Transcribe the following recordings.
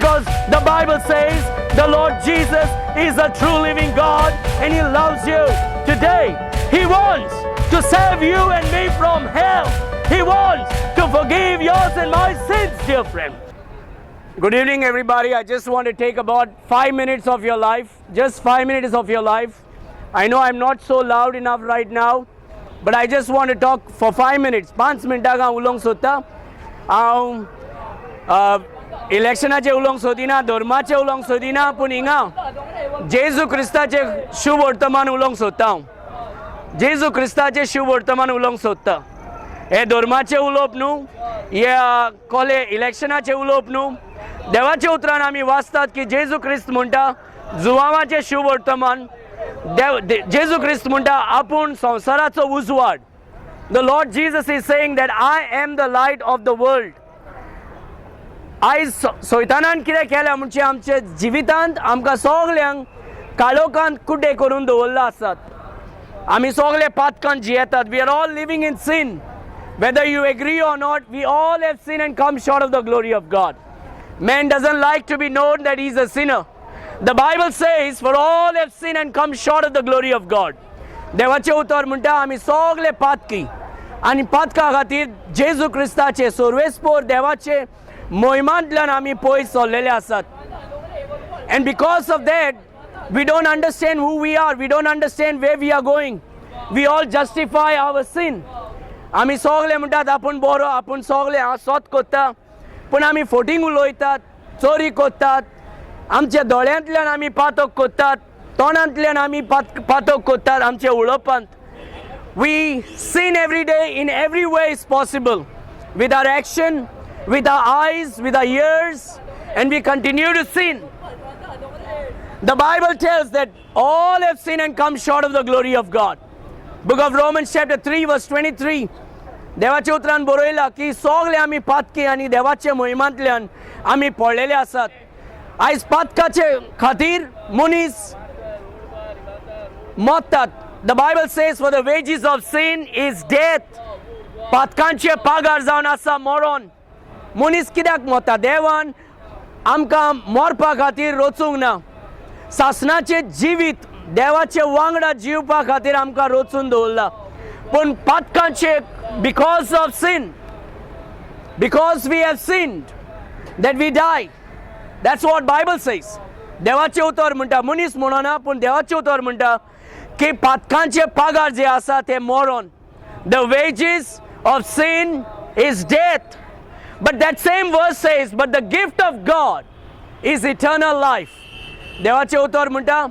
because the Bible says the Lord Jesus is a true living God and He loves you today. He wants to save you and me from hell. He wants to forgive yours and my sins, dear friend. Good evening, everybody. I just want to take about 5 minutes of your life. Just 5 minutes of your life. I know I'm not so loud enough right now, but I just want to talk for 5 minutes. 5 minutes का oolong सोता. इलेक्शनाचे oolong सोदिना, धर्माचे oolong सोदिना, पण हिंगा जेजू ख्रिस्ताचे शुभ वर्तमान oolong सोदता. जेजू ख्रिस्ताचे शुभ वर्तमान उलोंग सोदता. हे धर्माचे उलोवप न्हू, हे कोले इलेक्शनाचे उलोवप न्हू. देवाचे उतरान आमी वाचतात की जेजू ख्रिस्त म्हणटा जुवामाचे शुभ वर्तमान. जेजू ख्रिस्त म्हणटा आपूण संवसाराचो उजवाड. The Lord Jesus is saying that I am the light of the world. आयज सैतानान कितें केलें म्हणजे आमच्या जिवितांत आमकां सगल्यांक काळोखांत कुड्डे करून दवरला आसात. आमी सगळे पातकांत जियेतात. We are all living in sin. Whether you agree or not, we all have sinned and come short of the glory of God. Man doesn't like to be known that he's a sinner. The Bible says, for all have sinned and come short of the glory of God. देवाचे उतर म्हणटा आमी सगळे पातकी आनी पातका खातीर जेजू ख्रिस्ताचे सर्वेस्पोर देवाचे मोहिमांतल्यान आमी पयस सरलेले आसात. And because of that, we don't understand who we are. We don't understand where we are going. We all justify our sin. आमी सगळे म्हणटात आपूण बरो, आपूण सगळे सत करता, पूण आमी फोटींग उलयतात, चोरी करतात, आमच्या दोळ्यांतल्यान आमी पातक करतात, तोंडांतल्यान आमी पातक करतात आमच्या उलोवपांत. We sin every day in every way is possible. With our action, with our eyes, with our ears, and we continue to sin. The Bible tells that all have sinned and come short of the glory of God. Book of Romans chapter 3 verse 23. देवाचे उतरान बरयला की सगळे आमी पातकी आनी देवाचे मोहिमांतल्यान आमी पडलेले आसात. आयज पातकाचे खातीर मनीस मरतात. The Bible says for the wages of sin is death. पातकांचे पागार जावन आसा मरण. मनीस कित्याक मरता? देवान आमकां मरपा खातीर रचूंक ना. सासणाचे जिवीत देवाचे वांगडा जिवपा खातीर आमकां रचून दवरला. पूण पातकांचे because of sin, because we have sinned, that we die. That's what Bible says. देवाचे उतर म्हणटा, मनीस म्हणना पूण देवाचे उतर म्हणटा की पातकांचे पागार जे आसा ते मरण. The wages of sin is death. But that same verse says, but the gift of God is eternal life. देवाचे उतर म्हणटा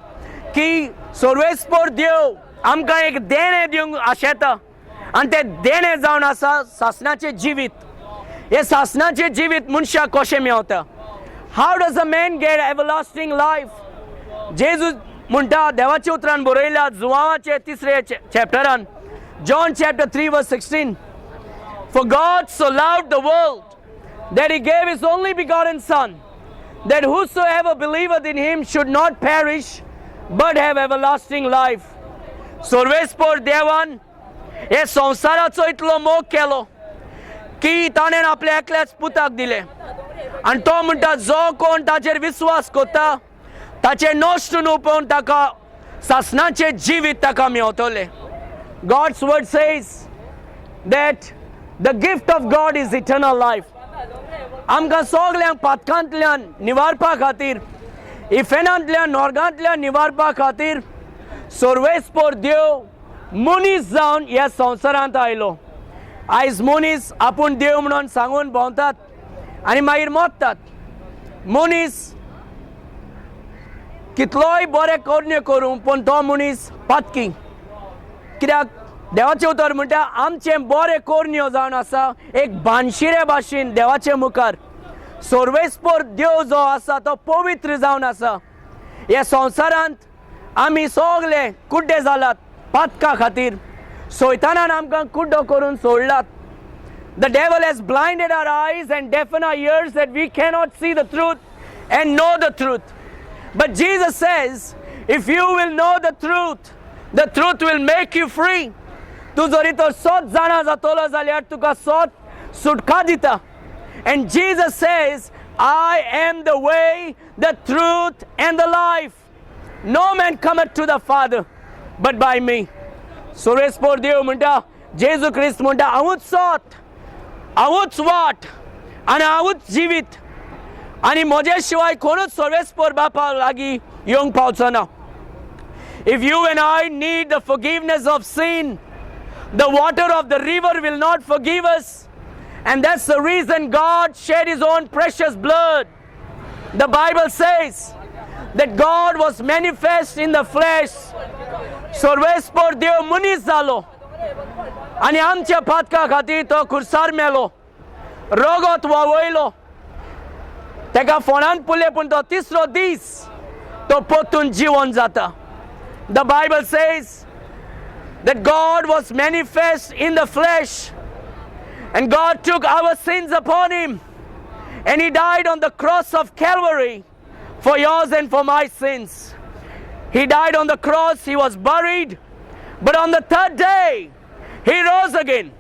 की सर्वेस्पोर देव आमकां एक देणे दिवंक आशेता आनी ते देणे जावन आसा सासणाचे जिवीत. हे सासणाचे जिवीत मनशाक कशें मेळटा? How does a man get everlasting life? जेजू म्हणटा देवाच्या उतरान बरयला जुवांवाचे 3रे चॅप्टरान, John chapter 3 verse 16. For God so loved the world that He gave His only begotten Son, that whosoever believeth in Him should not perish but have everlasting life. सर्वेस्पोर देवान हे संवसाराचो इतलो मोग केलो की ताणें आपल्या एकल्याच पुताक दिले आनी तो म्हणटा जो कोण ताचेर विश्वास करता ताचे नश्ट न्हू पण ताका सासणाचे जिवीत ताका मेळटले. God's word says that the gift of God is eternal life. आमकां सगल्यांक पातकांतल्यान निवारपा खातीर, इफेनांतल्यान नॉर्गांतल्यान निवारपा खातीर सर्वेस्पोर देव मनीस जावन ह्या संवसारांत आयलो. आयज मनीस आपूण देव म्हणून सांगून भोंवतात आनी मागीर मरतात. मनीस कितलोय बरें कर्ण्य करूं पूण तो मनीस पातकी. कित्याक देवाचें उतर म्हणटा आमचें बरें कर्ण्य जावन आसा एक भानशिरे भाशेन देवाचे मुखार. सर्वेस्पोर देव जो आसा तो पवित्र जावन आसा. ह्या संवसारांत आमी सगळे कुड्डे जालात पातका खातीर. सैतानान आमकां कुड्डो करून सोडलात. The devil has blinded our eyes and deafened our ears that we cannot see the truth and know the truth. But Jesus says, if you will know the truth will make you free. तू जरी तो सोत जाणा जातलो जाल्यार तुका सोत सुटका दिता. And Jesus says, I am the way, the truth and the life. No man cometh to the Father but by me. सुरेशपोर देव म्हणटा जेजू ख्रिस्त म्हणटा हांवूच सोत, हांवूच वाट आनी हांवूच जिवीत आनी म्हजे शिवाय कोणूच सुरेशपोर बापा लागीं येवंक पावचो ना. If you and I need the forgiveness of sin, the water of the river will not forgive us. And that's the reason God shed his own precious blood. The Bible says that God was manifest in the flesh. सर्वेस्पोर देव मनीस जालो आनी आमच्या पातका खातीर तो खुर्सार मेलो, रोगोत वळवयलो, तेका फोंडान पुले पूण तो तिसरो दीस तो पोत्तून जिवोन जाता. The Bible says that God was manifest in the flesh and God took our sins upon him and he died on the cross of Calvary for yours and for my sins. He died on the cross, he was buried, but on the third day he rose again.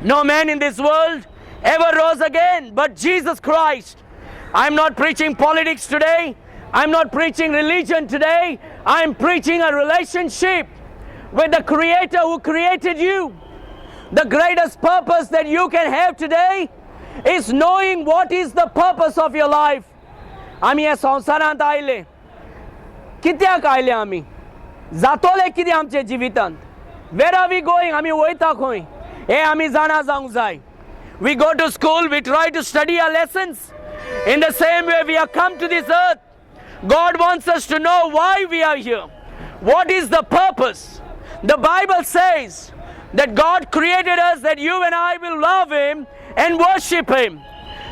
No man in this world ever rose again but Jesus Christ. I'm not preaching politics today. I'm not preaching religion today. I'm preaching a relationship with the Creator who created you. The greatest purpose that you can have today is knowing what is the purpose of your life. आमी ह्या संवसारांत आयले, कित्याक आयले आमी? जातोले कितें आमचे जिवितांत? Where are we going? आमी वयता खंय? हे आमी जाणा जावंक जाय. We go to school, we try to study our lessons. In the same way we have come to this earth. God wants us to know why we are here. What is the purpose? The Bible says that God created us that you and I will love him and worship him.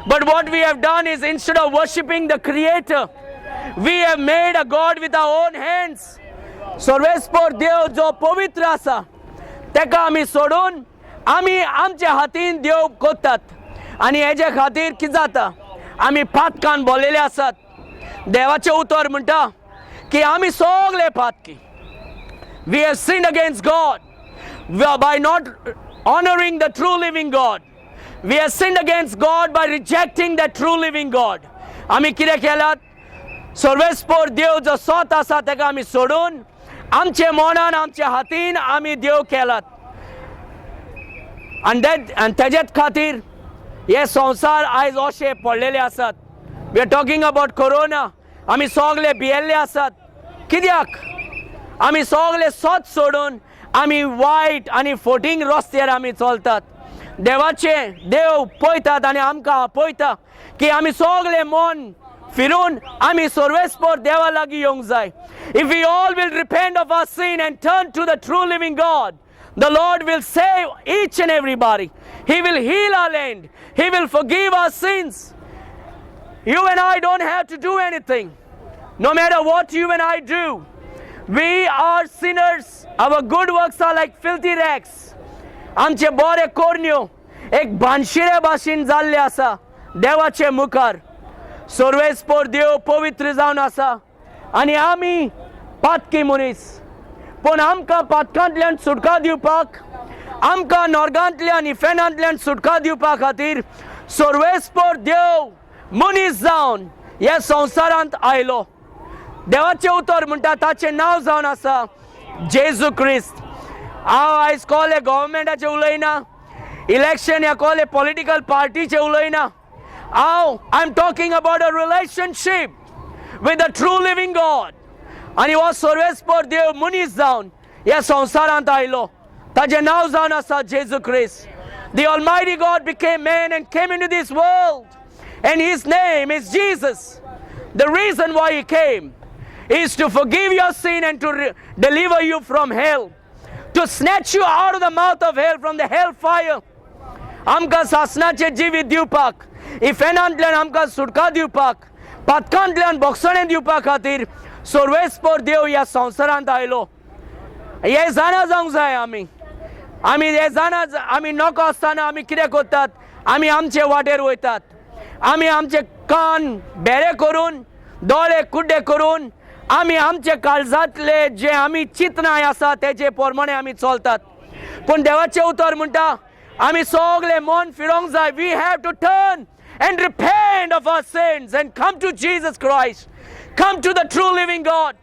But what we have done is instead of worshiping the Creator, we have made a God with our own hands. सर्वेस्पोर देव जो पवित्र आसा तेका आमी सोडून आमी आमच्या हातीन देव कोत्तात आनी हेजे खातीर कितें जाता? आमी पातकान भरलेले आसात. देवाचें उतर म्हणटा की आमी सगळे पातकी. We have sinned against God by not honoring the true living God. We have sinned against God by rejecting the true living God. आमी कितें केलात? सर्वेस्पोर देव जो सोत आसा तेका आमी सोडून आमचे मोनान आमच्या हातीन आमी देव केलात. आनी तेजेच खातीर हे संवसार आयज अशे पडलेले आसात. We are talking about Corona. आमी सगळे भियेल्ले आसात. कित्याक? आमी सगळे सोत सोडून आमी वायट आनी फोटींग रस्त्यार आमी चलतात. देवाचे देव पळयतात आनी आमकां पळयता की आमी सगळे मन फिरून आमी सर्वेस्पोर देवा लागीं येवंक जाय. If we all will repent of our sin and turn to the true living God, the Lord will save each and everybody. He will heal our land. He will forgive our sins. You and I don't have to do anything. No matter what you and I do, we are sinners. Our good works are like filthy rags. आमचे बरे कोरण्यो एक भानशिरे भाशेन जाल्ले आसा देवाचे मुखार. सर्वेस्पोर देव पवित्र जावन आसा आनी आमी पातकी मनीस. पूण आमकां पातकांतल्यान सुटका दिवपाक, आमकां नरकांतल्यान इफेनांतल्यान सुटका दिवपा खातीर सर्वेस्पोर देव मनीस जावन ह्या संवसारांत आयलो. देवाचें उतर म्हणटा ताचें नांव जावन आसा जेजू क्रिस्त. हांव आयज कोले गव्हर्मेंटाचें उलयना, इलेक्शन या कोले पॉलिटिकल पार्टीचें उलयना. I am talking about a relationship with the true living God. आनी हो सर्वेस्पोर देव मनीस जावन ह्या संवसारांत आयलो. ताचें नांव जावन आसा जेजू क्रिस्त. The Almighty God became man and came into this world. And his name is Jesus. The reason why he came is to forgive your sin and to deliver you from hell. To snatch you out of the mouth of hell, from the hell fire. आमकां सासणाचे जिवीत दिवपाक, इफेनांतल्यान आमकां सुटका दिवपाक, पातकांतल्यान बोगसणें दिवपा खातीर सर्वेस्पोर देव ह्या संवसारांत आयलो. हे जाणा जावंक जाय आमी. आमी हे जाणा आमी नको आसतना आमी कितें करतात? आमी आमचे वाटेर वयतात. आमी आमचे कान बेरे करून, दोळे कुड्डे करून आमी आमचे काळजांतले जे आमी चिंतनाय आसा तेजे प्रमाणे आमी चलतात. पूण देवाचें उतर म्हणटा आमी सगळे मन फिरोंक जाय. We have to turn and repent of our sins and come to Jesus Christ. Come to the true living God.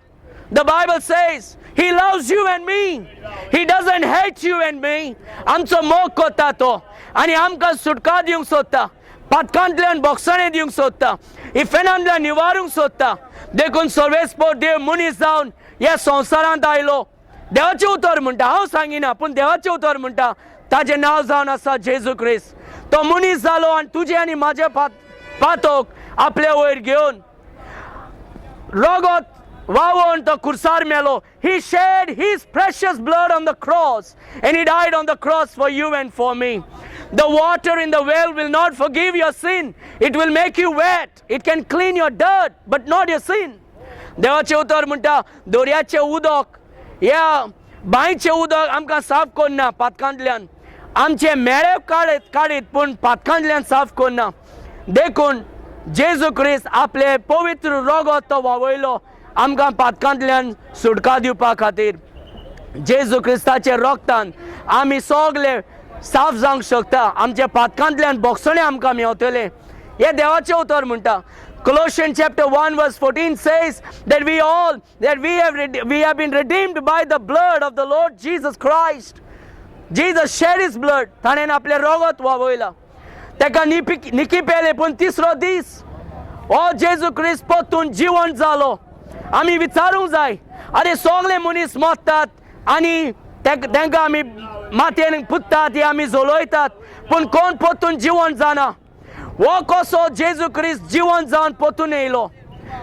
The Bible says He loves you and me. He doesn't hate you and me. आमचो मोग कोता तो आनी आमकां सुटका दिवंक सोदता. पातकांतल्यान बोगसणे दिवंक सोदता. इफेनांतल्यान निवारूंक सोदता. देखून सर्वेस्पोर देव मनीस जावन ह्या संवसारांत आयलो. देवाचें उतर म्हणटा, हांव सांगिना पूण देवाचें उतर म्हणटा, ताजें नांव जावन आसा जेजू क्रिस्त. तो मनीस जालो आनी तुजे आनी म्हाजे पातोक आपल्या वयर घेवन रगत वावोवन तो कुर्सार मेलो. He shed his precious blood on the cross and he died on the cross for you and for me. The water in the well will not forgive your sin. It will make you wet. It can clean your dirt but not your sin. देवाचें उतर म्हणटा, दोर्याचें उदक ह्या बांयचें उदक आमकां साफ करना पातकांतल्यान. आमचे मेळे काडीत पूण पातकांतल्यान साफ करना. देखून जेजू क्रिस्त आपले पवित्र रगत तो व्हांवयलो आमकां पातकांतल्यान सुटका दिवपा खातीर. जेजू क्रिस्ताचे रगतान आमी सगळे साफ जावंक शकता. आमच्या पातकांतल्यान बोगसणे आमकां मेवतले. हे देवाचें उतर म्हणटा. Colossians chapter 1 verse 14 says that we have been redeemed by the blood of the Lord Jesus Christ. Jesus shed his blood. ताणें आपले रगत व्हांवयलां. तेका निकी पेले पूण तिसरो दीस हो जेजू क्रिस्त परतून जिवंत जालो. आमी विचारूंक जाय, अरे सगळे मनीस मरतात आनी तांकां आमी मातयेन पुत्तात, हे आमी झोलयतात, पूण कोण परतून जिवंत जाना. हो कसो जेजू क्रिस्त जिवंत जावन परतून येयलो.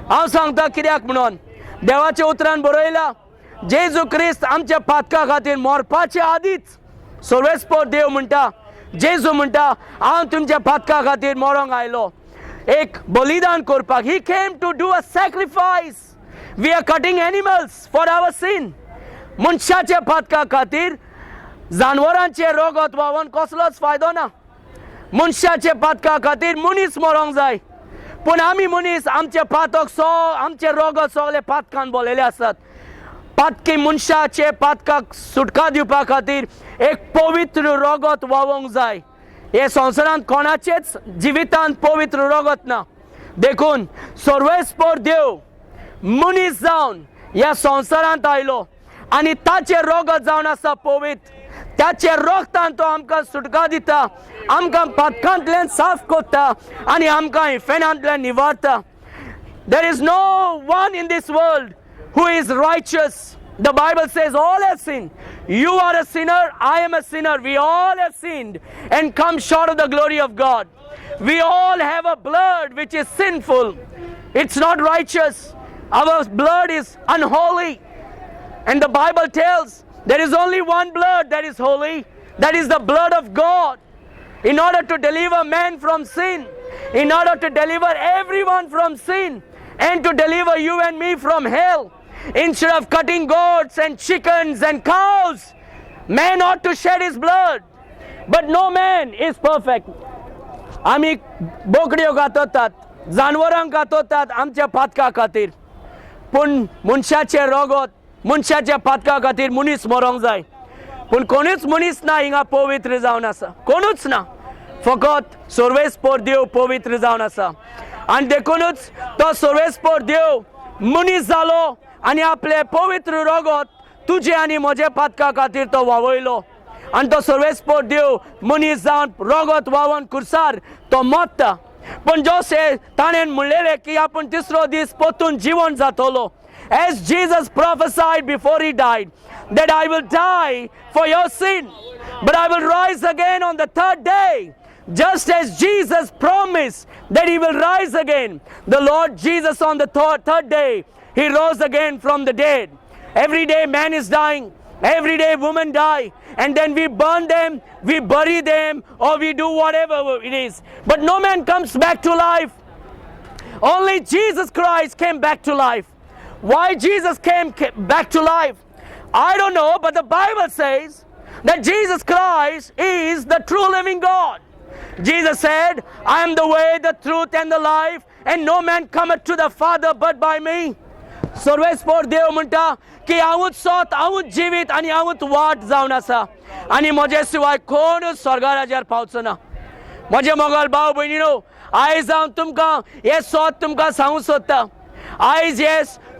हांव सांगता कित्याक म्हणून. देवाच्या उतरान बरयलां, जेजू क्रिस्त आमच्या पातका खातीर मरपाचे आदींच सर्वेस्पोर देव म्हणटा, जेजू म्हणटा, हांव तुमच्या पातका खातीर मरोंक आयलो, एक बलिदान करपाक. He came to do a sacrifice. We are cutting animals for our sin. मनशाच्या पातका खातीर जानवरांचे रगत व्हांवोन कसलोच फायदो ना. मनशाचे पातका खातीर मनीस मरोंक जाय, पूण आमी मनीस आमचे पातक आमचे रगत सगळे पातकान भरलेले आसात. पातकी मनशाचे पातकाक सुटका दिवपा खातीर एक पवित्र रगत व्हांवोंक जाय. हे संवसारांत कोणाचेच जिवितांत पवित्र रगत ना. देखून सर्वेस्पोर देव मनीस जावन ह्या संवसारांत आयलो आनी ताचें रगत जावन आसा पवित्र. त्याचे रगतान तो आमकां सुटका दिता, आमकां पातकांतल्यान साफ करता आनी आमकां इफेनांतल्यान निवारता. There is no one in this world who is righteous. The Bible says all have sinned. You are a sinner, I am a sinner. We all have sinned and come short of the glory of God. We all have a blood which is sinful. It's not righteous. Our blood is unholy. And the Bible tells there is only one blood that is holy. That is the blood of God. In order to deliver man from sin, in order to deliver everyone from sin, and to deliver you and me from hell, instead of cutting goats and chickens and cows, man ought to shed his blood. But no man is perfect. आमी बोकड्यो घातोतात, जानवरांक घातोतात आमच्या पातका खातीर, पूण मनशाचे रगत मनशाच्या पातका खातीर मनीस मरोंक जाय. पूण कोणूच मनीस ना हिंगा पवित्र जावन आसा, कोणूच ना. फकत सर्वेस्पोर देव पवित्र जावन आसा. आनी देखूनच तो सर्वेस्पोर देव मनीस जालो आनी आपले पवित्र रगत तुजे आनी म्हजे पातका खातीर तो व्हांवयलो. आनी तो सर्वेस्पोर देव मनीस जावन रगत व्हांवोन कुर्सार तो मरता. पूण जशें ताणें म्हणलेलें की आपूण तिसरो दीस परतून जिवंत जातलो. As Jesus prophesied before he died, that I will die for your sin, but I will rise again on the third day. Just as Jesus promised that he will rise again, the Lord Jesus on the third day, he rose again from the dead. Every day man is dying, every day women die, and then we burn them, we bury them, or we do whatever it is. But no man comes back to life. Only Jesus Christ came back to life. Why Jesus came back to life? I don't know, but the Bible says that Jesus Christ is the true living God. Jesus said, I am the way, the truth, and the life, and no man cometh to the Father but by me. सर्वेस्पोर देव म्हणटा की हांवूच सोत, हांवूच जिवीत आनी हांवूच वाट जावन आसा आनी म्हजे शिवाय कोणूच स्वर्गा राज्यार पावचो ना. म्हजे मोगल भाव भयणीनो, आयज हांव तुमकां हे सोद तुमकां सांगूंक सोदता. आयज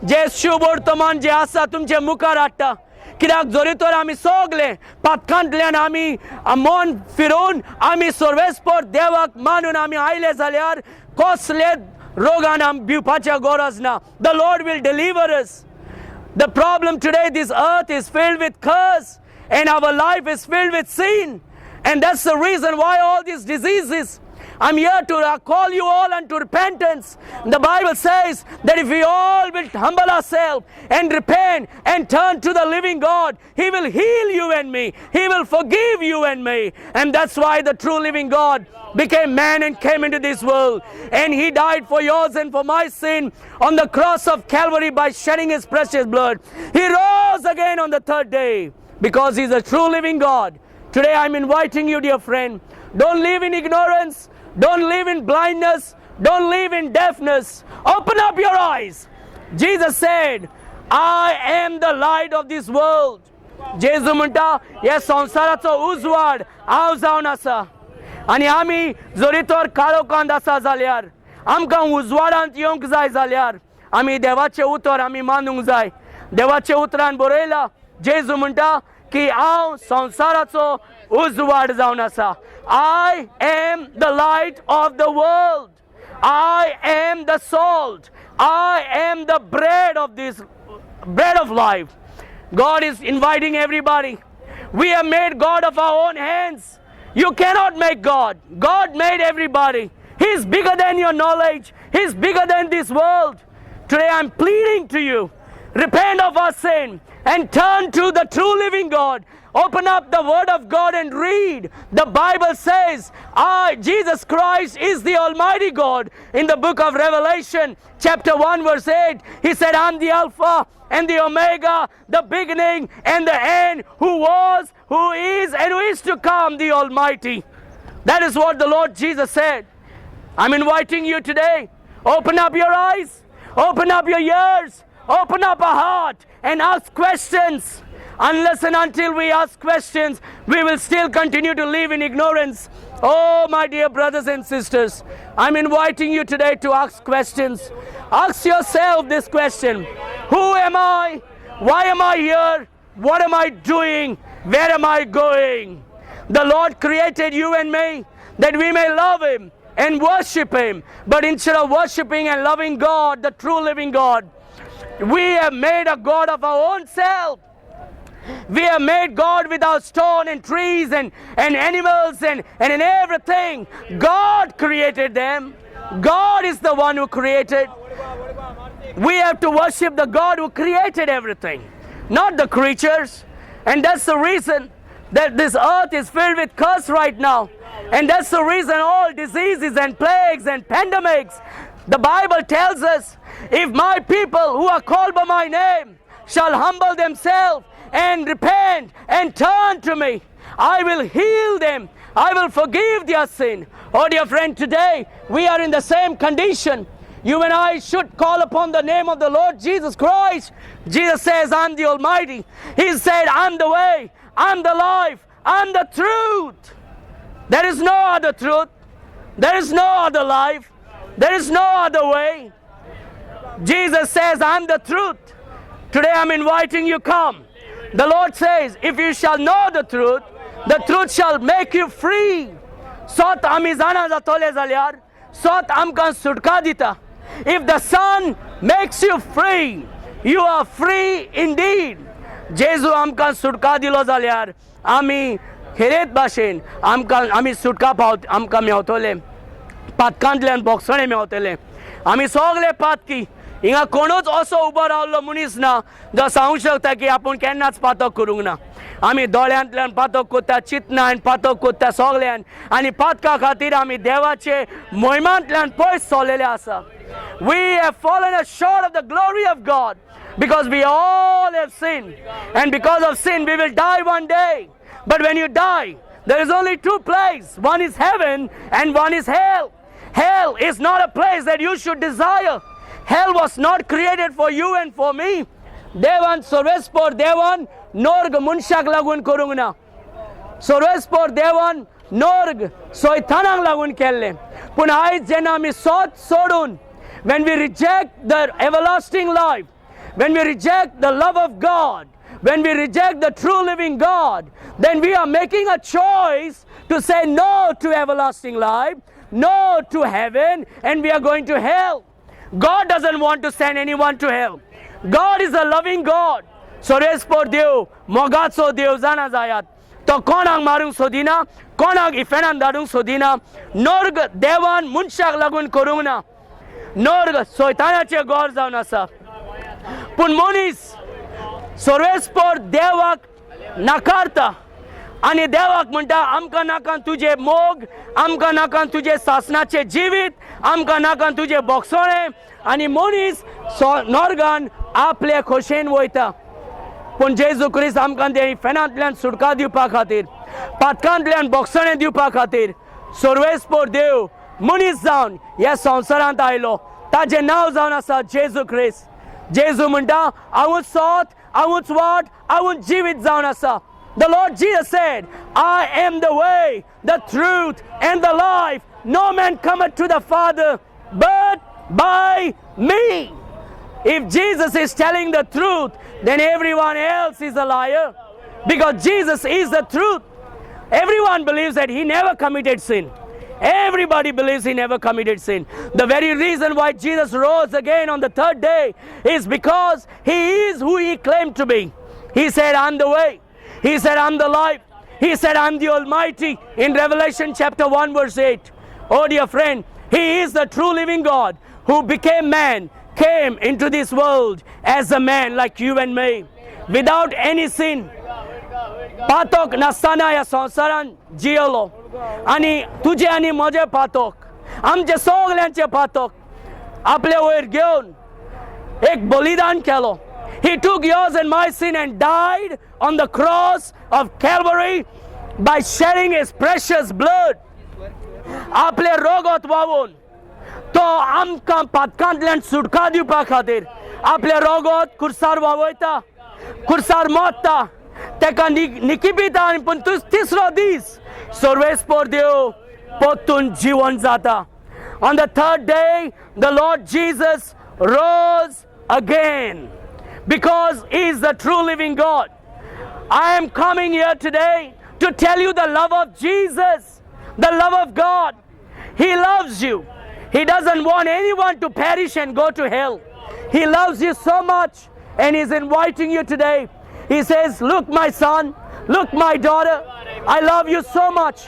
जे शुभ वर्तमान जे आसा तुमचे मुखार हाडटा. कित्याक जोरी तर आमी सगळे पातकांतल्यान आमी मन फिरोवन आमी सर्वेस्पर देवाक मानून आमी आयले जाल्यार कसले रोगान आमी भिवपाची गरज ना. The Lord will deliver us. The problem today, this earth is filled with curse and our life is filled with sin, and that's the reason why all these diseases. I'm here to call you all unto repentance. The Bible says that if we all will humble ourselves and repent and turn to the living God, He will heal you and me. He will forgive you and me. And that's why the true living God became man and came into this world. And He died for yours and for my sin on the cross of Calvary by shedding His precious blood. He rose again on the third day because He's a true living God. Today I'm inviting you, dear friend, don't live in ignorance. Don't live in blindness. Don't live in deafness. Open up your eyes. Jesus said, I am the light of this world. जेजू म्हणटा ह्या संवसाराचो उजवाड हांव जावन आसा. आनी आमी जरी तर काळोखांत आसा जाल्यार आमकां उजवाडांत येवंक जाय जाल्यार आमी देवाचें उतर आमी मानूंक जाय. देवाच्या उतरान बरयला जेजू म्हणटा की हांव संवसाराचो उजवाड जावन आसा. I am the light of the world. I am the salt. I am the bread of this bread of life. God is inviting everybody. We have made God of our own hands. You cannot make God. God made everybody. He's bigger than your knowledge. He's bigger than this world. Today I'm pleading to you. Repent of our sin and turn to the true living God. Open up the Word of God and read. The Bible says, Jesus Christ is the Almighty God. In the book of Revelation, chapter 1, verse 8, He said, I'm the Alpha and the Omega, the beginning and the end, who was, who is, and who is to come, the Almighty. That is what the Lord Jesus said. I'm inviting you today. Open up your eyes. Open up your ears. Open up a heart and ask questions. Unless and until we ask questions, we will still continue to live in ignorance. Oh, my dear brothers and sisters, I'm inviting you today to ask questions. Ask yourself this question. Who am I? Why am I here? What am I doing? Where am I going? The Lord created you and me that we may love Him and worship Him. But instead of worshiping and loving God, the true living God, we have made a God of our own self. We have made God without stone and trees and animals and in everything. God created them. God is the one who created. We have to worship the God who created everything, not the creatures. And that's the reason that this earth is filled with curse right now. And that's the reason all diseases and plagues and pandemics. The Bible tells us, if my people who are called by my name shall humble themselves and repent and turn to me, I will heal them. I will forgive their sin. Oh, dear friend, today we are in the same condition. You and I should call upon the name of the Lord Jesus Christ. Jesus says, I'm the Almighty. He said, I'm the way, I'm the life, I'm the truth. There is no other truth. There is no other life. There is no other way. Jesus says, I'm the truth. Today I'm inviting you, come. The Lord says, if you shall know the truth shall make you free. Sot ami zana zatole zalyar, sot amkan sutka dita. If the Son makes you free, you are free indeed. Jesu amkan sutka dilo zalyar, ami heret bashen, ami sutka paut, amka meotole, patkantlen boksone meotele. Ami sogle patki. हिंगा कोणूच असो उबो रावल्लो मनीस ना जो सांगूंक शकता की आपूण केन्नाच पातक करूंक ना. आमी दोळ्यांतल्यान पातक कोत्ता, चिंतनान पातक कोत्ता सगळ्यान, आनी पातका खातीर आमी देवाचे मोहिमांतल्यान पयस सोलेले आसा. We have fallen short of the glory of God because we all have sinned, and because of sin we will die one day. But when you die, there is only two places. One is heaven and one is hell. Hell is not a place that you should desire. Hell was not created for you and for me. Devan sorvespor devan norg munshak lagun korungna. Sorvespor devan Norgay सोयतानाक लागून केल्लें पूण आयज जेन्ना आमी सोत सोडून when we reject the everlasting life, when we reject the love of God, when we reject the true living God, then we are making a choice to say no to everlasting life, no to heaven, and we are going to hell. God doesn't want to send anyone to hell. God is a loving God. सोरेस्पोर देव मोगाचो देव जाणा जायात तो कोणाक मारूंक सोदिना कोणाक इफेनान धाडूंक सोदिना नोर्ग देवान मनशाक लागून करूंक ना नोर्ग सोयतानाचें गोर जावन आसा पूण मनीस सोर्वेस्पोर देवाक नाकारता आनी देवाक म्हणटा आमकां नाका तुजें मोग आमकां नाका तुजें सासणाचें जिवीत आमकां नाका तुजें बोगसोळें आनी मनीस नोर्गान आपले खोशेन वयता पूण जेजू क्रिस्त आमकां ते फेनांतल्यान सुटका दिवपा खातीर पातकांतल्यान बोगसणें दिवपा खातीर सोर्वेस्पोर देव मनीस जावन ह्या संवसारांत आयलो ताजें नांव जावन आसा जेजू क्रिस्त जेजू म्हणटा हांवूच सोत हांवूच वाट हांवूच जिवीत जावन आसा The Lord Jesus said, I am the way, the truth, and the life. No man cometh to the Father but by me. If Jesus is telling the truth, then everyone else is a liar. Because Jesus is the truth. Everyone believes that he never committed sin. Everybody believes he never committed sin. The very reason why Jesus rose again on the third day is because he is who he claimed to be. He said, I'm the way. He said, I'm the life. He said, I'm the Almighty in Revelation chapter 1 verse 8. Oh dear friend, he is the true living God who became man, came into this world as a man like you and me, without any sin. पातोक नासतना ह्या संवसारान जियलो आनी तुजे आनी म्हजे पातोक आमचे सगल्यांचे पातोक आपले वयर घेवन एक बलिदान केलो. He took yours and my sin and died on the cross of Calvary by shedding his precious blood. आपले रोगोत वावून तो आमकां पातकांतल्यान सुटका दिवपा खातीर आपले रोगोत कुर्सार वावयता कुर्सार मोत्ता तेका निकिपिता आनी पूण तिसरो दीस सोर्वेस्पोर देव पोत्तून जीवन जाता. On the third day the Lord Jesus rose again. Because he is the true living God. I am coming here today to tell you the love of Jesus, the love of God. He loves you. He doesn't want anyone to perish and go to hell. He loves you so much and he's inviting you today. He says, look my son, look my daughter, I love you so much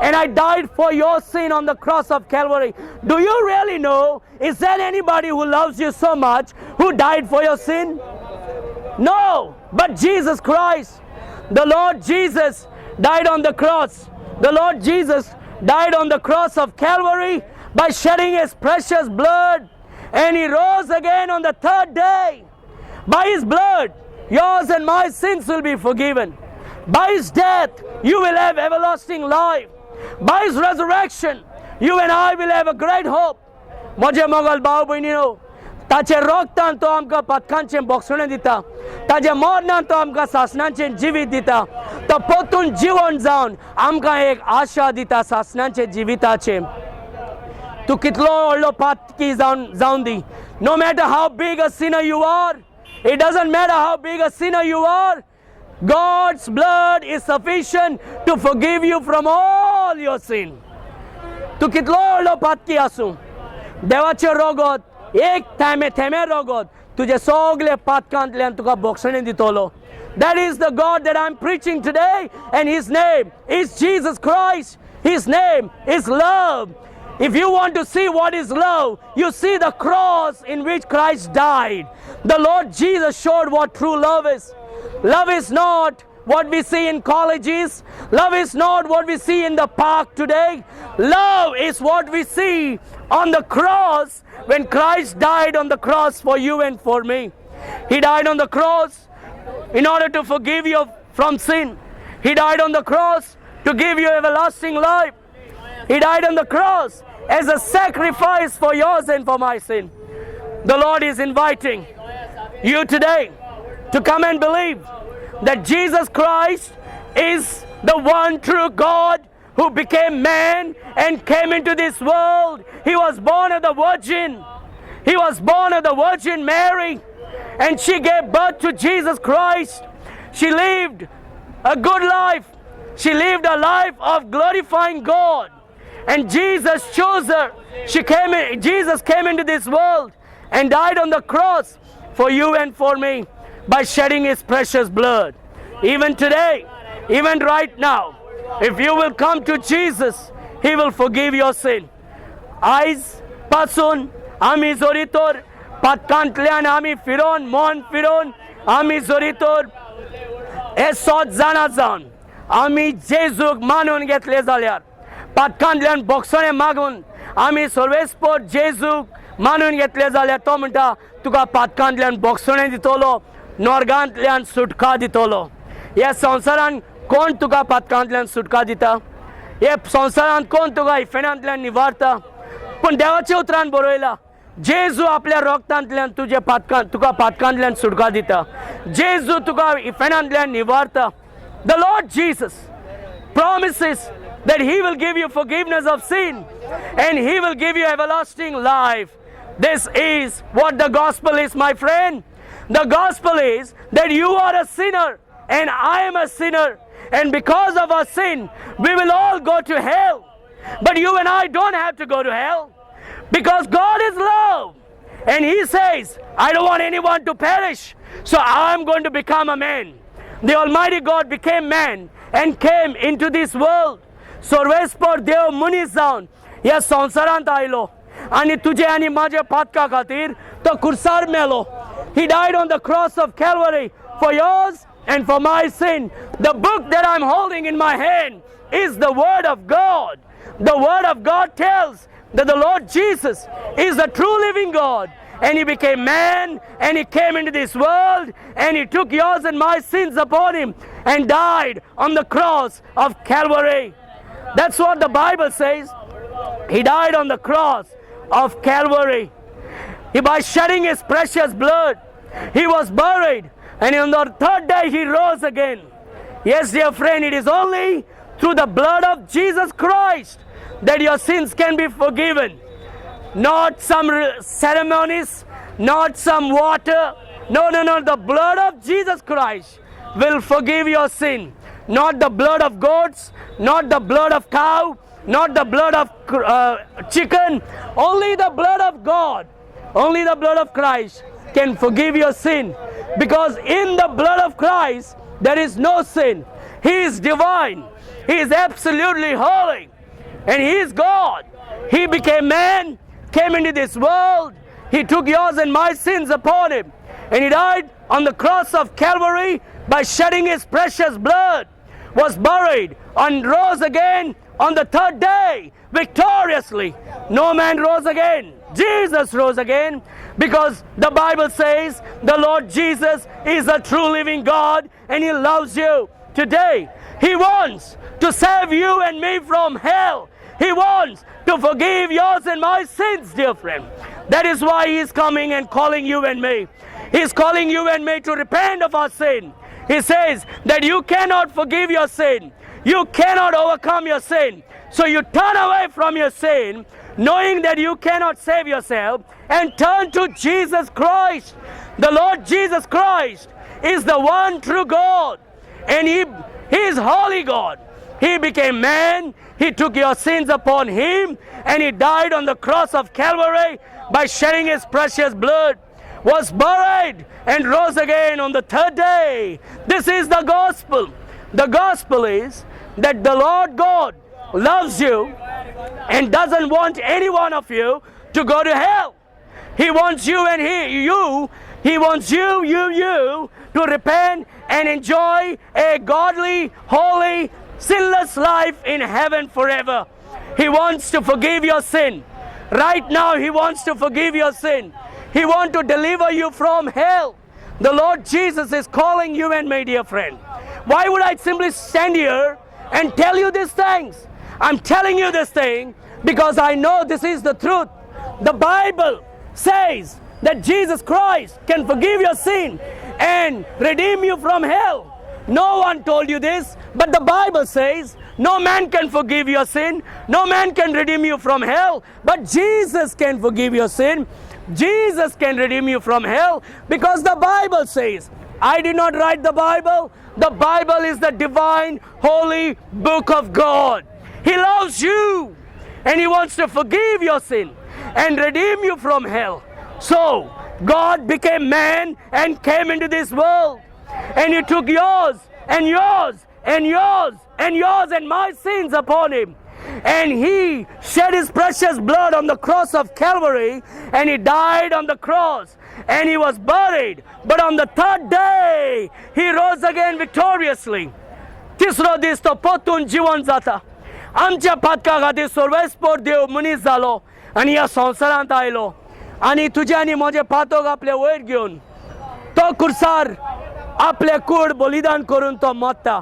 and I died for your sin on the cross of Calvary. Do you really know, is there anybody who loves you so much who died for your sin? No, but Jesus Christ. The Lord Jesus died on the cross. The Lord Jesus died on the cross of Calvary by shedding his precious blood, and he rose again on the third day. By his blood, yours and my sins will be forgiven. By his death, you will have everlasting life. By his resurrection, you and I will have a great hope. Moje mogal bhau bhainino, ताचे रोगतान तो आमकां पातकांचें बोगसणें दिता ताचे मरणान तो आमकां सासणाचें जिवीत दिता तो पोतून जीवन जावन आमकां एक आशा दिता सासणाचें जिविताचें. तूं कितलो व्हडलो पातकी जावन दी. No matter how big a sinner you are, it doesn't matter how big a sinner you are, God's blood is sufficient to forgive you from all your sin. तूं कितलो व्हडलो पातकी आसूं देवाचे रोगोत एक थेमे रोगोत तुजे सगळे पातकांतल्यान तुका बोगसणें दितलो. That is the God that I'm preaching today, and his name is Jesus Christ. His name is love. If you want to see what is love, you see the cross in which Christ died. The Lord Jesus showed what true love is. Love is not what we see in colleges. Love is not what we see in the park today. Love is what we see on the cross when Christ died on the cross for you and for me. He died on the cross in order to forgive you from sin. He died on the cross to give you everlasting life. He died on the cross as a sacrifice for yours and for my sin. The Lord is inviting you today to come and believe that Jesus Christ is the one true God who became man and came into this world. He was born of the Virgin. He was born of the Virgin Mary, and she gave birth to Jesus Christ. She lived a good life. She lived a life of glorifying God. And Jesus chose her. Jesus came into this world and died on the cross for you and for me by shedding His precious blood. Even today, even right now, if you will come to Jesus, He will forgive your sin. Eyes, pasun, ami zoritor, patkantlian ami firon, mon firon, ami zoritor, esot zanazan, ami Jezuk manon घेतले जाल्यार, पातकांतल्यान बॉक्सोने मागून आमी सर्वेस्पोर जेजूक मानून घेतले जाल्यार तो म्हणटा तुका पातकांतल्यान बॉक्सोने दितलो, नॉर्गांतल्यान सुटका दितलो. ह्या संवसारान कोण तुका पातकांतल्यान सुटका दिता? हे संवसारान कोण तुका इफेणांतल्यान निवारता? पूण देवाच्या उतरान बरयला, जेजू आपल्या रोगतांतल्यान तुका पातकांतल्यान सुटका दिता. जेजू तुका इफेणांतल्यान निवारता. The Lord Jesus promises that He will give you forgiveness of sin and He will give you everlasting life. This is what the gospel is, my friend. The gospel is that you are a sinner and I am a sinner, and because of our sin we will all go to hell. But you and I don't have to go to hell, because God is love, and He says, I don't want anyone to perish, so I'm going to become a man. The Almighty God became man and came into this world. सर्वेस्पर देव मनीस जावन ह्या संवसारांत आयलो आनी तुजे आनी माझे पातका खातीर तो कुर्सार मेलो. He died on the cross of Calvary for yours and for my sin. The book that I'm holding in my hand is the Word of God. The Word of God tells that the Lord Jesus is the true living God, and He became man and He came into this world and He took yours and my sins upon Him and died on the cross of Calvary. That's what the Bible says. He died on the cross of Calvary. By shedding His precious blood, He was buried, and on the third day He rose again. Yes, dear friend, it is only through the blood of Jesus Christ that your sins can be forgiven. Not some ceremonies, not some water. No, the blood of Jesus Christ will forgive your sin. Not the blood of goats, not the blood of cow, not the blood of chicken. Only the blood of God, only the blood of Christ can forgive your sin. Because in the blood of Christ there is no sin. He is divine. He is absolutely holy. And He is God. He became man, came into this world. He took yours and my sins upon Him. And He died on the cross of Calvary by shedding His precious blood, was buried and rose again on the third day victoriously. No man rose again. Jesus rose again, because the Bible says the Lord Jesus is a true living God and He loves you today. He wants to save you and me from hell. He wants to forgive yours and my sins, dear friend. That is why He is coming and calling you and me. He is calling you and me to repent of our sin. He says that you cannot forgive your sin. You cannot overcome your sin. So you turn away from your sin, knowing that you cannot save yourself, and turn to Jesus Christ. The Lord Jesus Christ is the one true God, and He is holy God. He became man. He took your sins upon Him, and He died on the cross of Calvary by shedding His precious blood, was buried and rose again on the third day. This is the gospel. The gospel is that the Lord God loves you and doesn't want any one of you to go to hell. He wants you and He wants you to repent and enjoy a godly, holy, sinless life in heaven forever. He wants to forgive your sin. Right now He wants to forgive your sin. He wants to deliver you from hell. The Lord Jesus is calling you and me, dear friend. Why would I simply stand here and tell you these things? I'm telling you this thing because I know this is the truth. The Bible says that Jesus Christ can forgive your sin and redeem you from hell. No one told you this, but the Bible says No man can forgive your sin. No man can redeem you from hell. But Jesus can forgive your sin. Jesus can redeem you from hell, because the Bible says, I did not write the Bible. The Bible is the divine, holy book of God. He loves you, and He wants to forgive your sin and redeem you from hell. So, God became man and came into this world, and He took yours and yours and yours and yours and my sins upon Him. And He shed His precious blood on the cross of Calvary, and He died on the cross, and He was buried. But on the third day, He rose again victoriously. तिसरो दीस तो परतून जीवन जाता. आमच्या पातका खातीर सर्वेस्पर देव मनीस जालो आनी ह्या संवसारांत आयलो, आनी तुजे आनी म्हजे पातोक आपले वयर घेवन तो खुर्सार आपले कूड बलिदान करून तो मरता,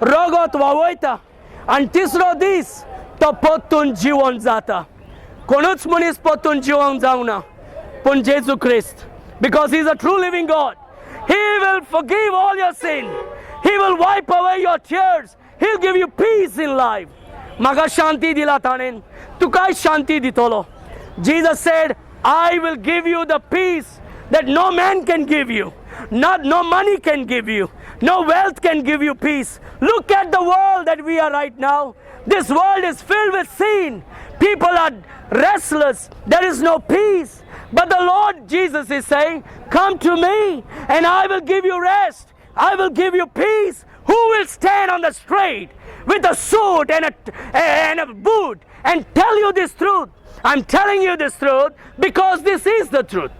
रगत व्हांवयता, आनी तिसरो दीस तो परतून जीवन जाता. कोणूच मनीस परतून जीवन जावंक ना पूण जेजू ख्रिस्त, because He is a true living God. He will forgive all your sin. He will wipe away your tears. He'll give you peace in life. म्हाका शांती दिला ताणेन, तुकाय शांती दितलो. Jesus said, I will give you the peace that no man can give you. No money can give you. No wealth can give you peace. Look at the world that we are right now. This world is filled with sin. People are restless. There is no peace. But the Lord Jesus is saying, come to me and I will give you rest. I will give you peace. Who will stand on the street with a sword and a boot and tell you this truth? I'm telling you this truth because this is the truth.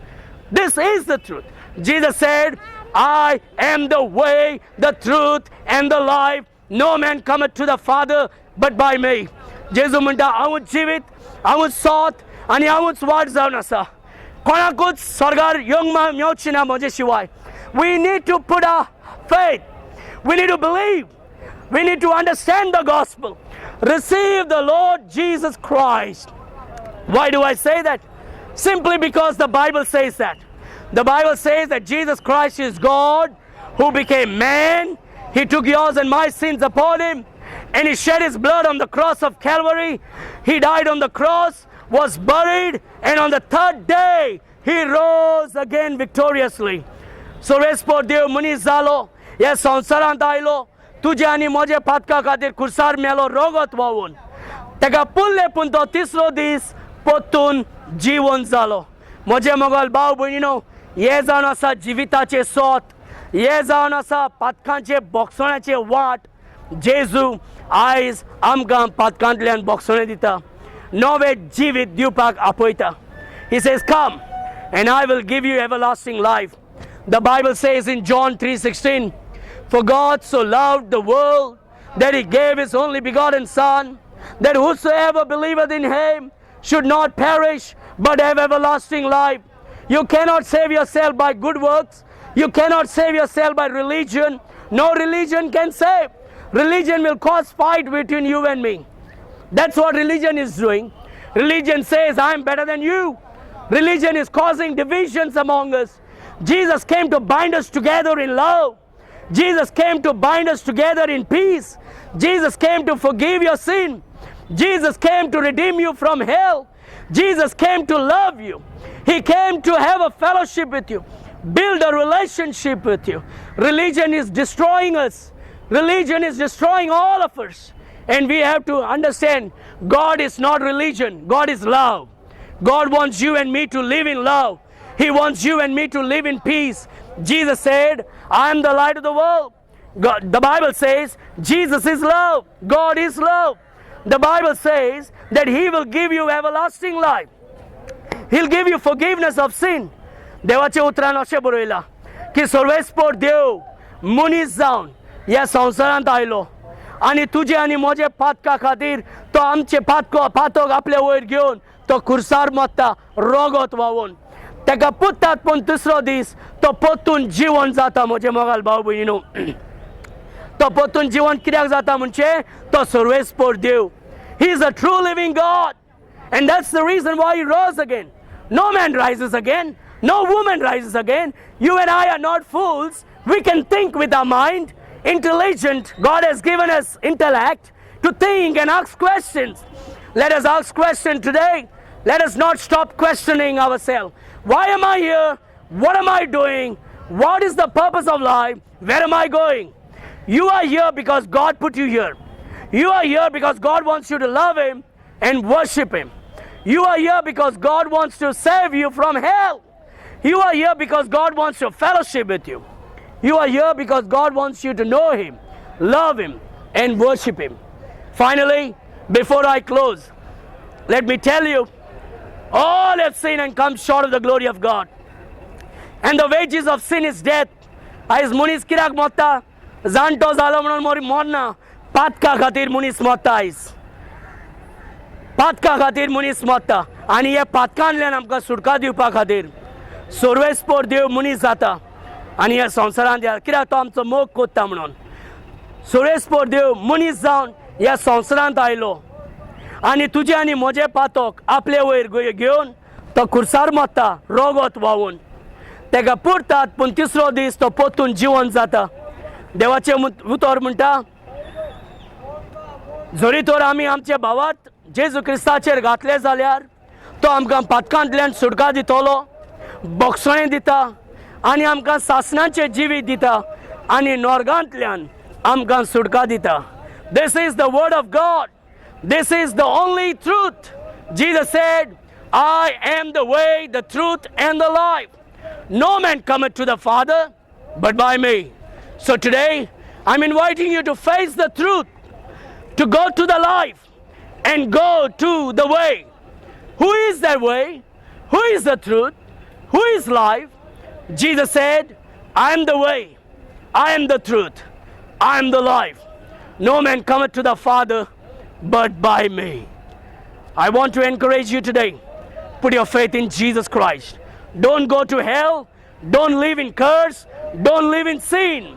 This is the truth. Jesus said, I am the way, the truth, and the life. No man cometh to the Father but by me. जेजू म्हणटा हांवूच जिवीत, हांवूच सोत आनी हांवूच वाट जावन आसा. कोणाकूच स्वर्गार येवंक मेळची ना म्हजे शिवाय. We need to put our faith. We need to believe. We need to understand the gospel. Receive the Lord Jesus Christ. Why do I say that? Simply because the Bible says that. The Bible says that Jesus Christ is God who became man. He took yours and my sins upon Him, and He shed His blood on the cross of Calvary. He died on the cross, was buried, and on the third day He rose again victoriously. सर्वेस्पर देव मनीस जालो, ह्या संवसारांत आयलो, तुजे आनी म्हजे पातका खातीर खुर्सार मेलो रगत व्हांवून. तेका पुरले पूण तो तिसरो दीस परतून जीवन जालो. म्हजे मोगल भाव भयणीनो, हे जावन आसा जिविताचे सोत, हे जावन आसा पातकांचे बोगसण्याचे वाट. जेजू आयज आमकां पातकांतल्यान बोगसणे दिता, नवें जिवीत दिवपाक आपयता. He says, come and I will give you everlasting life. The Bible says in John 3:16, for God so loved the world that He gave His only begotten Son, that whosoever believeth in Him should not perish but have everlasting life. You cannot save yourself by good works. You cannot save yourself by religion. No religion can save. Religion will cause fight between you and me. That's what religion is doing. Religion says, I am better than you. Religion is causing divisions among us. Jesus came to bind us together in love. Jesus came to bind us together in peace. Jesus came to forgive your sin. Jesus came to redeem you from hell. Jesus came to love you. He came to have a fellowship with you, build a relationship with you. Religion is destroying us. Religion is destroying all of us. And we have to understand, God is not religion. God is love. God wants you and me to live in love. He wants you and me to live in peace. Jesus said, I am the light of the world. God, the Bible says, Jesus is love. God is love. The Bible says that He will give you everlasting life. He'll give you forgiveness of sin. देवाचे उतरान अशें बरयलां की सर्वेस्पर देव मनीस जावन ह्या संवसारांत आयलो आनी तुजे आनी म्हजे पातका खातीर तो आमचे पातोक आपले वयर घेवन तो खुर्सार मरता रगत व्हांवून. तेका पुत्तात पूण तिसरो दीस तो परतून जीवन जाता. म्हजे मोगाल भाव भयणीनो, तो परतून जीवन कित्याक जाता म्हणजे तो सर्वेस्पर देव. He is a true living God, and that's the reason why He rose again. No man rises again. No woman rises again. You and I are not fools. We can think with our mind. Intelligent. God has given us intellect. to think and ask questions. Let us ask questions today. Let us not stop questioning ourselves. Why am I here? What am I doing? What is the purpose of life? Where am I going? You are here because God put you here. You are here because God wants you to love Him and worship Him. You are here because God wants to save you from hell. You are here because God wants to fellowship with you. You are here because God wants you to know Him, love Him, and worship Him. Finally, before I close, let me tell you, all have sinned and come short of the glory of God. And the wages of sin is death. Ais munis kirak motta, zanto zalomnon mori morna, patka khatir munis motta ais. Patkai खातीर मनीस मरता आनी हे पातकांतल्यान आमकां सुटका दिवपा खातीर सर्वेस्पोर देव मनीस जाता आनी ह्या संवसारांत कित्याक तो आमचो मोग कोत्ता म्हणून सर्वेस्पोर देव मनीस जावन ह्या संवसारांत आयलो आनी तुजे आनी म्हजे पातोक आपले वयर घेवन तो खुर्सार मरता रोगोत व्हांवून तेका पुरतात पूण तिसरो दीस तो पोत्तून जिवंत जाता. देवाचें उतर म्हणटा जरी तर आमी आमच्या भावात जेजू क्रिस्ताचेर घातले जाल्यार तो आमकां पातकांतल्यान सुटका दितलो, बोगसणें दिता आनी आमकां सासणाचें जिवीत दिता आनी नॉर्गांतल्यान आमकां सुटका दिता. This is the word of God. This is the only truth. Jesus said, I am the way, the truth and the life. No man cometh to the Father but by me. So today I'm inviting you to face the truth, to go to the life and go to the way. Who is that way? Who is the truth? Who is life? Jesus said, I am the way, I am the truth, I am the life. No man cometh to the Father but by me. I want to encourage you today. Put your faith in Jesus Christ. Don't go to hell. Don't live in curse. Don't live in sin.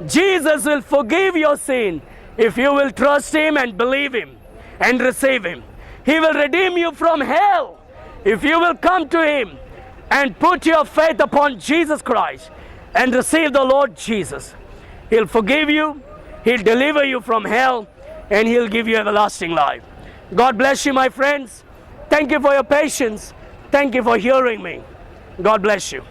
Jesus will forgive your sin if you will trust Him and believe Him and receive Him. He will redeem you from hell if you will come to Him and put your faith upon Jesus Christ and receive the Lord Jesus. He'll forgive you, He'll deliver you from hell, and He'll give you everlasting life. God bless you, my friends. Thank you for your patience. Thank you for hearing me. God bless you.